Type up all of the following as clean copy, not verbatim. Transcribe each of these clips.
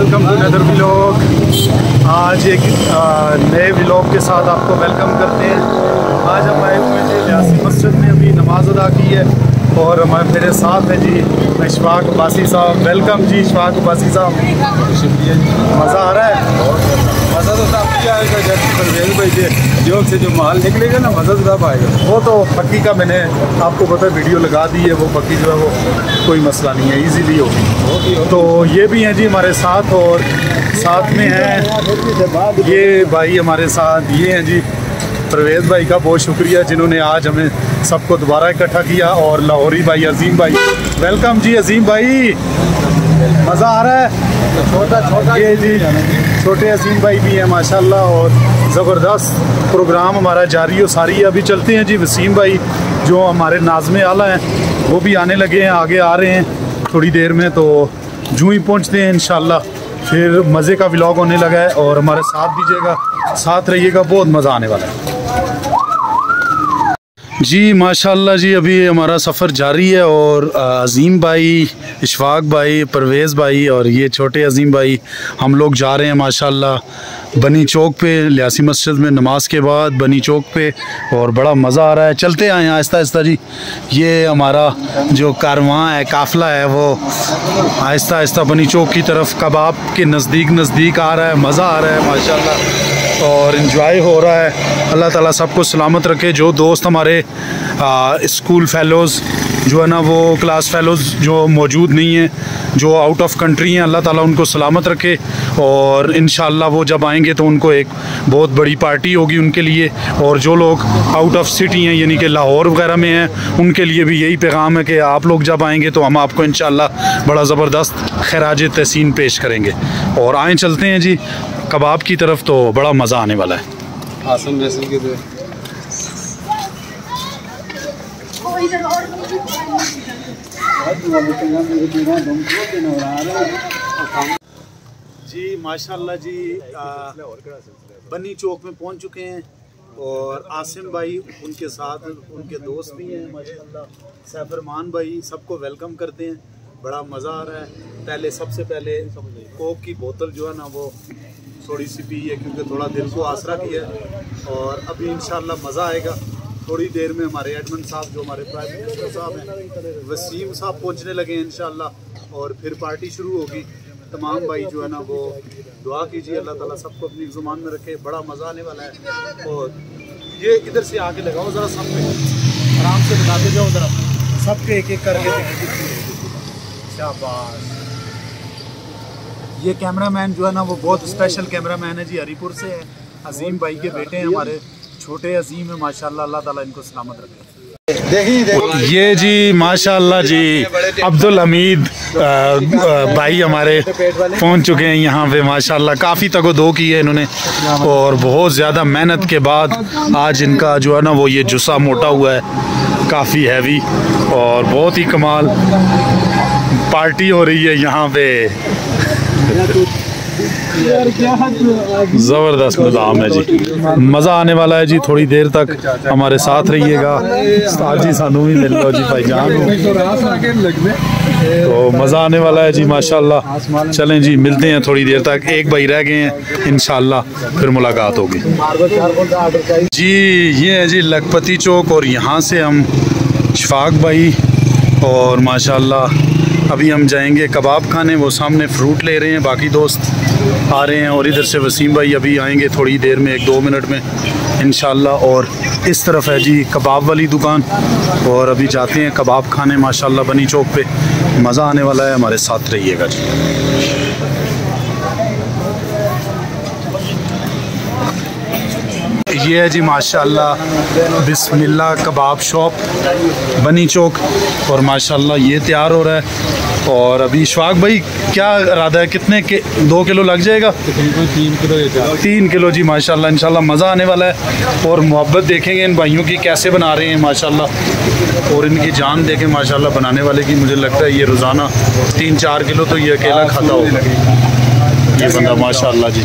Welcome to another vlog. आज एक नए व्लॉग के साथ आपको वेलकम करते हैं। आज हम आए हुए थे लियासी मस्जिद में, अभी नमाज अदा की है और मेरे साथ है जी इशफाक अब्बासी साहब। वेलकम जी इशफाक अब्बासी साहब। शुक्रिया जी। मज़ा आ रहा है? मज़ा तो तब भी आएगा जब परवेज़ भाई के जोक से जो माल निकलेगा ना, मज़ा तो तब आएगा। वो तो पक्की का मैंने आपको पता वीडियो लगा दी है, वो पक्की जो है वो कोई मसला नहीं है, इजीली होगी। तो ये भी हैं जी हमारे साथ, और साथ में हैं ये भाई हमारे साथ, ये हैं जी परवेज़ भाई का बहुत शुक्रिया जिन्होंने आज हमें सबको दोबारा इकट्ठा किया। और लाहौरी भाई अजीम भाई, वेलकम जी अजीम भाई। मज़ा आ रहा है? छोटा ये जी छोटे अजीम भाई भी हैं माशाल्लाह, और ज़बरदस्त प्रोग्राम हमारा जारी हो सारी है। अभी चलते हैं जी वसीम भाई जो हमारे नाज़मे आला हैं, वो भी आने लगे हैं, आगे आ रहे हैं थोड़ी देर में। तो जूँ ही पहुँचते हैं इंशाल्लाह फिर मज़े का व्लॉग होने लगा है, और हमारे साथ दीजिएगा, साथ रहिएगा, बहुत मज़ा आने वाला है जी माशाल्लाह जी। अभी हमारा सफ़र जारी है और अज़ीम भाई, इशफाक भाई, परवेज़ भाई और ये छोटे अज़ीम भाई, हम लोग जा रहे हैं माशाल्लाह बनी चौक पे, लियासी मस्जिद में नमाज के बाद बनी चौक पे, और बड़ा मज़ा आ रहा है। चलते आए हैं आहिस्ता आहिस्ता जी। ये हमारा जो कारवां है, काफ़िला है, वो आहिस्ता आहिस्ता बनी चौक की तरफ कबाब के नज़दीक आ रहा है। मज़ा आ रहा है माशाल्लाह और इन्जॉय हो रहा है। अल्लाह ताला सबको सलामत रखे। जो दोस्त हमारे स्कूल फ़ेलोज़ जो है ना, वो क्लास फ़ेलोज़ जो मौजूद नहीं हैं, जो आउट ऑफ कंट्री हैं, अल्लाह ताला उनको सलामत रखे। और इंशाअल्लाह वो जब आएंगे तो उनको एक बहुत बड़ी पार्टी होगी उनके लिए। और जो लोग आउट ऑफ सिटी हैं, यानी कि लाहौर वगैरह में हैं, उनके लिए भी यही पैगाम है कि आप लोग जब आएंगे तो हम आपको इंशाअल्लाह बड़ा ज़बरदस्त खैराज तहसीन पेश करेंगे। और आए चलते हैं जी कबाब की तरफ, तो बड़ा मज़ा आने वाला है। जी माशाल्लाह जी बनी चौक में पहुंच चुके हैं, और आसिम भाई उनके साथ उनके दोस्त भी हैं माशाल्लाह, सैफरमान भाई, सबको वेलकम करते हैं। बड़ा मज़ा आ रहा है। सबसे पहले कोक की बोतल जो है ना, वो थोड़ी सी पी है क्योंकि थोड़ा दिल को आसरा किया है, और अभी इंशाल्लाह मज़ा आएगा। थोड़ी देर में हमारे एडमिन साहब जो हमारे प्राइम मिनिस्टर साहब हैं, वसीम साहब पहुंचने लगे हैं इंशाल्लाह, और फिर पार्टी शुरू होगी। तमाम भाई जो है ना वो दुआ कीजिए, अल्लाह ताला सबको अपनी ज़ुबान में रखे। बड़ा मज़ा आने वाला है। और ये इधर से आके लगाओ ज़रा, सब पे आराम से लगाते जाओ ज़रा, सबके एक एक करके। शाबाश। ये कैमरामैन जो है ना वो बहुत स्पेशल कैमरामैन है जी, हरीपुर से है, अजीम भाई के बेटे हैं हमारे, छोटे अजीम है माशाल्लाह, अल्लाह ताला इनको सलामत रखे। ये जी माशाल्लाह जी अब्दुल हमीद भाई हमारे पहुंच चुके हैं यहाँ पे माशाल्लाह। काफ़ी तगो-दो की है इन्होंने, और बहुत ज़्यादा मेहनत के बाद आज इनका जो है ना वो ये जुस्सा मोटा हुआ है, काफ़ी हैवी, और बहुत ही कमाल पार्टी हो रही है यहाँ पे। ज़बरदस्त निज़ाम है जी, मज़ा आने वाला है जी। थोड़ी देर तक हमारे साथ रहिएगा। आज ही सानू भी मिल लो जी भाईजान, तो मज़ा आने वाला है जी माशाल्लाह। चलें जी, मिलते हैं थोड़ी देर तक। एक भाई रह गए हैं, इंशाल्लाह फिर मुलाकात होगी जी। ये है जी लखपति चौक, और यहाँ से हम इशफाक भाई और माशाल्लाह अभी हम जाएंगे कबाब खाने। वो सामने फ्रूट ले रहे हैं, बाकी दोस्त आ रहे हैं, और इधर से वसीम भाई अभी आएंगे थोड़ी देर में, 1-2 मिनट में इंशाल्लाह। और इस तरफ है जी कबाब वाली दुकान, और अभी जाते हैं कबाब खाने माशाल्लाह बनी चौक पे। मज़ा आने वाला है, हमारे साथ रहिएगा जी। ये है जी माशाल्लाह बिस्मिल्लाह कबाब शॉप बनी चौक, और माशाल्लाह ये तैयार हो रहा है। और अभी इशफाक भाई क्या इरादा है, कितने के 2 किलो लग जाएगा? 3 किलो जी माशाल्लाह। इंशाल्लाह मज़ा आने वाला है, और मोहब्बत देखेंगे इन भाइयों की कैसे बना रहे हैं माशाल्लाह, और इनकी जान देखें माशाल्लाह बनाने वाले की। मुझे लगता है ये रोज़ाना 3-4 किलो तो ये अकेला खाता होगा ये बंदा माशाल्लाह जी।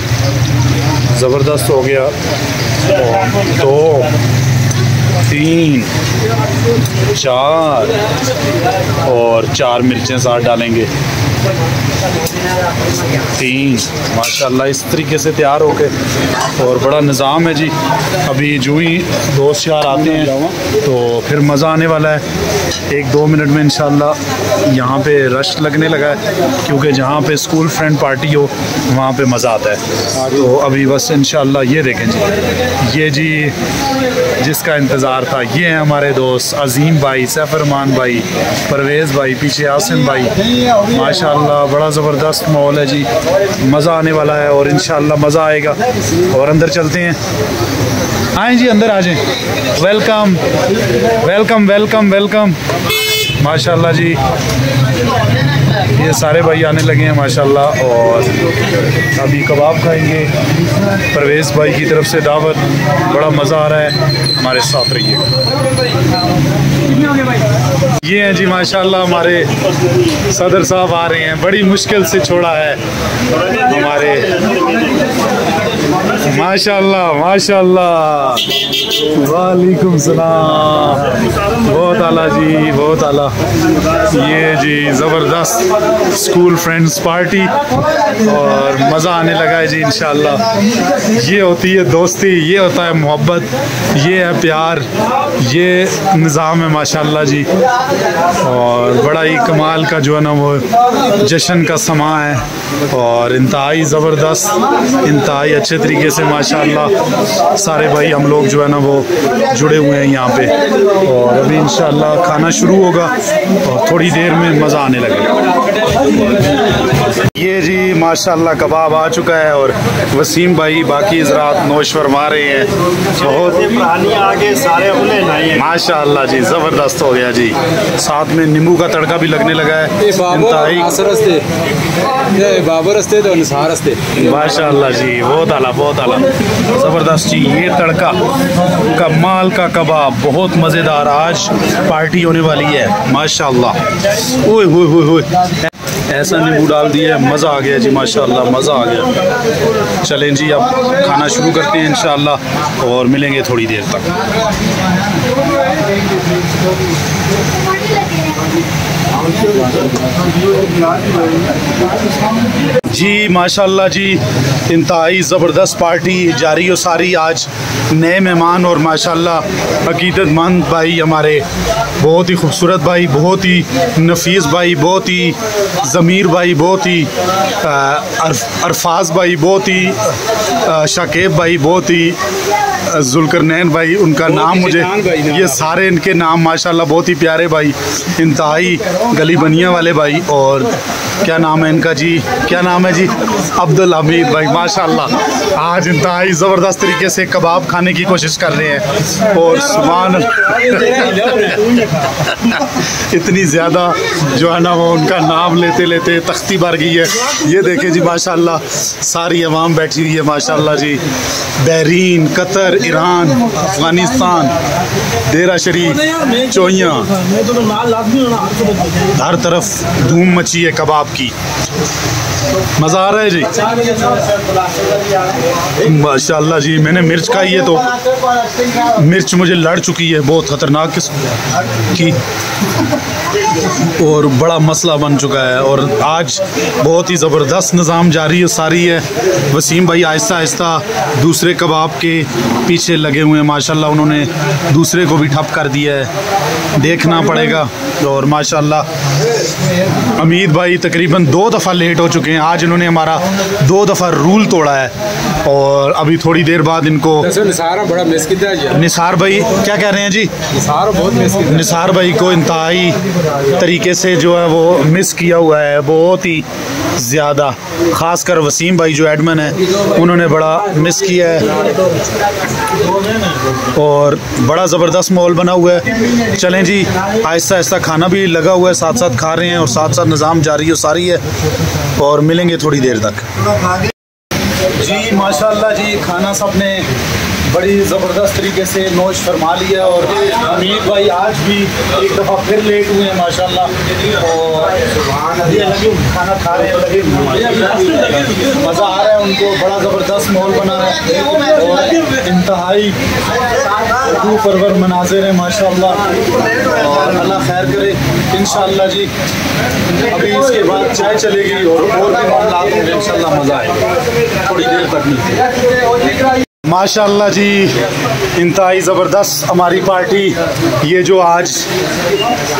ज़बरदस्त हो गया। 2 3 4 और 4 मिर्चें साथ डालेंगे। 3 माशाल्लाह इस तरीके से तैयार होके, और बड़ा निज़ाम है जी। अभी जो ही दोस्त यार आते हैं तो फिर मज़ा आने वाला है। 1-2 मिनट में इंशाल्लाह यहाँ पे रश लगने लगा है, क्योंकि जहाँ पे स्कूल फ्रेंड पार्टी हो वहाँ पे मज़ा आता है। तो अभी बस इंशाल्लाह ये देखें जी, ये जी जिसका इंतज़ार था, ये हैं हमारे दोस्त अज़ीम भाई, सैफरमान भाई, परवेज़ भाई, पीछे आसिम भाई। माशाल्लाह बड़ा ज़बरदस्त माहौल है जी, मज़ा आने वाला है और इंशाल्लाह मज़ा आएगा। और अंदर चलते हैं, आएँ जी अंदर आ जाएँ। Welcome welcome welcome welcome. माशाल्लाह जी ये सारे भाई आने लगे हैं माशाल्लाह, और अभी कबाब खाएंगे। परवेज़ भाई की तरफ से दावत, बड़ा मज़ा आ रहा है, हमारे साथ रहिए। ये हैं जी माशाल्लाह हमारे सदर साहब आ रहे हैं, बड़ी मुश्किल से छोड़ा है हमारे, माशाल्लाह माशाल्लाह। वालेकुम सलाम, बहुत आला जी, बहुत आला। ये जी ज़बरदस्त स्कूल फ्रेंड्स पार्टी, और मज़ा आने लगा है जी इंशाल्लाह। ये होती है दोस्ती, ये होता है मोहब्बत, ये है प्यार, ये निज़ाम है माशाल्लाह जी। और बड़ा ही कमाल का जो है ना वो जश्न का समा है, और इंतहाई ज़बरदस्त, इंतहाई अच्छे तरीके से माशाल्लाह सारे भाई हम लोग जो है ना वो जुड़े हुए हैं यहाँ पे। और अभी इंशाल्लाह खाना शुरू होगा और थोड़ी देर में मज़ा आने लगेगा। ये जी माशाल्लाह कबाब आ चुका है, और वसीम भाई बाकी हज़रात नोश फरमा रहे हैं। बहुत आगे सारे माशाल्लाह जी ज़बरदस्त हो गया जी, साथ में नींबू का तड़का भी लगने लगा है। इंतहाई माशाल्लाह जी, बहुत आला बहुत आला, ज़बरदस्त जी। ये तड़का कमाल का कबाब, बहुत मज़ेदार। आज पार्टी होने वाली है माशाल्लाह। ओए होए होए होए, ऐसा नींबू डाल दिया, मज़ा आ गया जी माशाल्लाह, मज़ा आ गया। चलें जी अब खाना शुरू करते हैं इंशाल्लाह, और मिलेंगे थोड़ी देर तक। जी माशाल्लाह जी इंतहाई ज़बरदस्त पार्टी जारी हो सारी। आज नए मेहमान और माशाल्लाह अकीदतमंद भाई हमारे, बहुत ही खूबसूरत भाई, बहुत ही नफीस भाई, बहुत ही ज़मीर भाई, बहुत ही अरफाज भाई, बहुत ही शाकिब भाई, बहुत ही जुल्करनैन भाई, उनका नाम मुझे, ये सारे इनके नाम माशाल्लाह बहुत ही प्यारे भाई, इंतहाई गली बनिया वाले भाई। और क्या नाम है इनका जी, क्या नाम है जी, अब्दुल हमीद भाई। माशाल्लाह आज इंतहाई ज़बरदस्त तरीके से कबाब खाने की कोशिश कर रहे हैं, और सुभान इतनी ज़्यादा जो है ना वो उनका नाम लेते लेते तख्ती भर गई है। ये देखें जी माशाल्लाह सारी अवाम बैठी हुई है माशाल्लाह जी, बहरीन, कतर, ईरान, अफ़गानिस्तान, देरा शरीफ, चोइयाँ, हर तरफ धूम मची है कबाब की। मज़ा आ रहा है जी माशाल्लाह जी। मैंने मिर्च खाई है तो मिर्च मुझे लड़ चुकी है, बहुत ख़तरनाक किस्म की, और बड़ा मसला बन चुका है। और आज बहुत ही ज़बरदस्त निज़ाम जारी है सारी है। वसीम भाई आहिस्ता आहिस्ता दूसरे कबाब के पीछे लगे हुए हैं माशाल्लाह, उन्होंने दूसरे को भी ठप कर दिया है, देखना पड़ेगा। और माशाल्लाह अमीद भाई तकरीबन 2 दफ़ा लेट हो चुके हैं, आज इन्होंने हमारा 2 दफ़ा रूल तोड़ा है, और अभी थोड़ी देर बाद इनको बड़ा मिस किया है। निसार भाई क्या कह रहे हैं जी, निसार बहुत मिस किया, निसार भाई को इंतहाई तरीके से जो है वो मिस किया हुआ है, बहुत ही ज़्यादा। ख़ासकर वसीम भाई जो एडमिन है उन्होंने बड़ा मिस किया है, और बड़ा ज़बरदस्त माहौल बना हुआ है। चलें जी आहिस्ता आहिस्ता खाना भी लगा हुआ है, साथ साथ खा रहे हैं और साथ साथ निज़ाम जारी हो सारी है, और मिलेंगे थोड़ी देर तक। जी माशाल्लाह जी खाना सबने बड़ी ज़बरदस्त तरीके से नोश फरमा लिया, और अमीर भाई आज भी एक दफ़ा फिर लेट हुए हैं माशाल्लाह, और खाना खा रहे हैं, लगे मज़ा आ रहा है उनको, बड़ा ज़बरदस्त माहौल बना है और इंतहाई खूब परवर मनाजिर हैं माशाल्लाह, और अल्लाह खैर करे इंशाल्लाह जी। अभी इसके बाद चाय चलेगी और भी मामला होंगे इंशाल्लाह, मज़ा आएगा थोड़ी देर तक नहीं। माशाल्लाह जी, इंतहाई ज़बरदस्त हमारी पार्टी। ये जो आज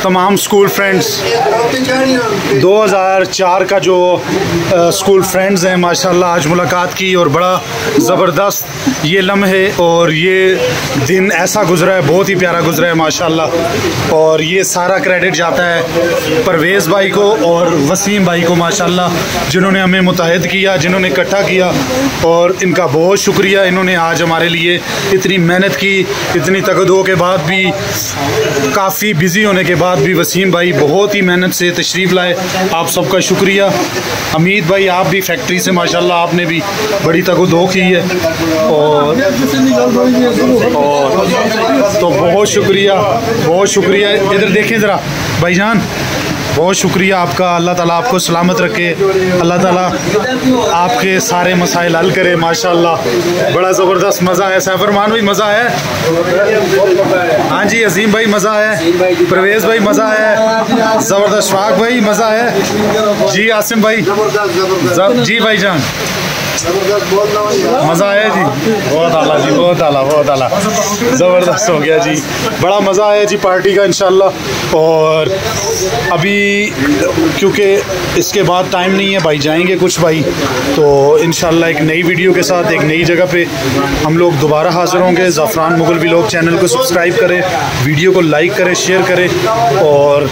तमाम स्कूल फ्रेंड्स 2004 का जो स्कूल फ्रेंड्स हैं माशाल्लाह आज मुलाकात की, और बड़ा ज़बरदस्त ये लम्हे और ये दिन ऐसा गुजरा है, बहुत ही प्यारा गुजरा है माशाल्लाह। और ये सारा क्रेडिट जाता है परवेज़ भाई को और वसीम भाई को माशाल्लाह, जिन्होंने हमें मुत्तहिद किया, जिन्होंने इकट्ठा किया, और इनका बहुत शुक्रिया। इन्होंने आज हमारे लिए इतनी मेहनत की, इतनी तगदो के बाद भी, काफ़ी बिज़ी होने के बाद भी वसीम भाई बहुत ही मेहनत से तशरीफ़ लाए। आप सबका शुक्रिया। हमीद भाई आप भी फैक्ट्री से माशाल्लाह आपने भी बड़ी तगदो की है, और तो बहुत शुक्रिया। इधर देखें ज़रा भाईजान, बहुत शुक्रिया आपका। अल्लाह ताला आपको सलामत रखे, अल्लाह ताला आपके सारे मसाइल हल करे माशाल्लाह। बड़ा ज़बरदस्त मज़ा है। सैफरमान भाई मज़ा है? हाँ जी। अजीम भाई मज़ा है? परवेज़ भाई मज़ा है? ज़बरदस्त। शफाक भाई मज़ा है जी? आसिम भाई जी? भाईजान मज़ा आया जी? बहुत आला जी, बहुत आला ज़बरदस्त हो गया जी। बड़ा मज़ा आया जी पार्टी का इंशाल्लाह। और अभी क्योंकि इसके बाद टाइम नहीं है, भाई जाएंगे कुछ भाई, तो इंशाल्लाह एक नई वीडियो के साथ एक नई जगह पे हम लोग दोबारा हाज़िर होंगे। ज़ाफ़रान मुग़ल व्लॉग चैनल को सब्सक्राइब करें, वीडियो को लाइक करें, शेयर करें, और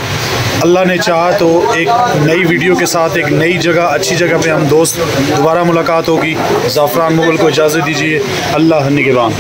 अल्लाह ने चाहा तो एक नई वीडियो के साथ एक नई जगह, अच्छी जगह पे हम दोस्त दोबारा मुलाकात होगी। ज़ाफ़रान मुग़ल को इजाज़त दीजिए। अल्लाह निगहबान।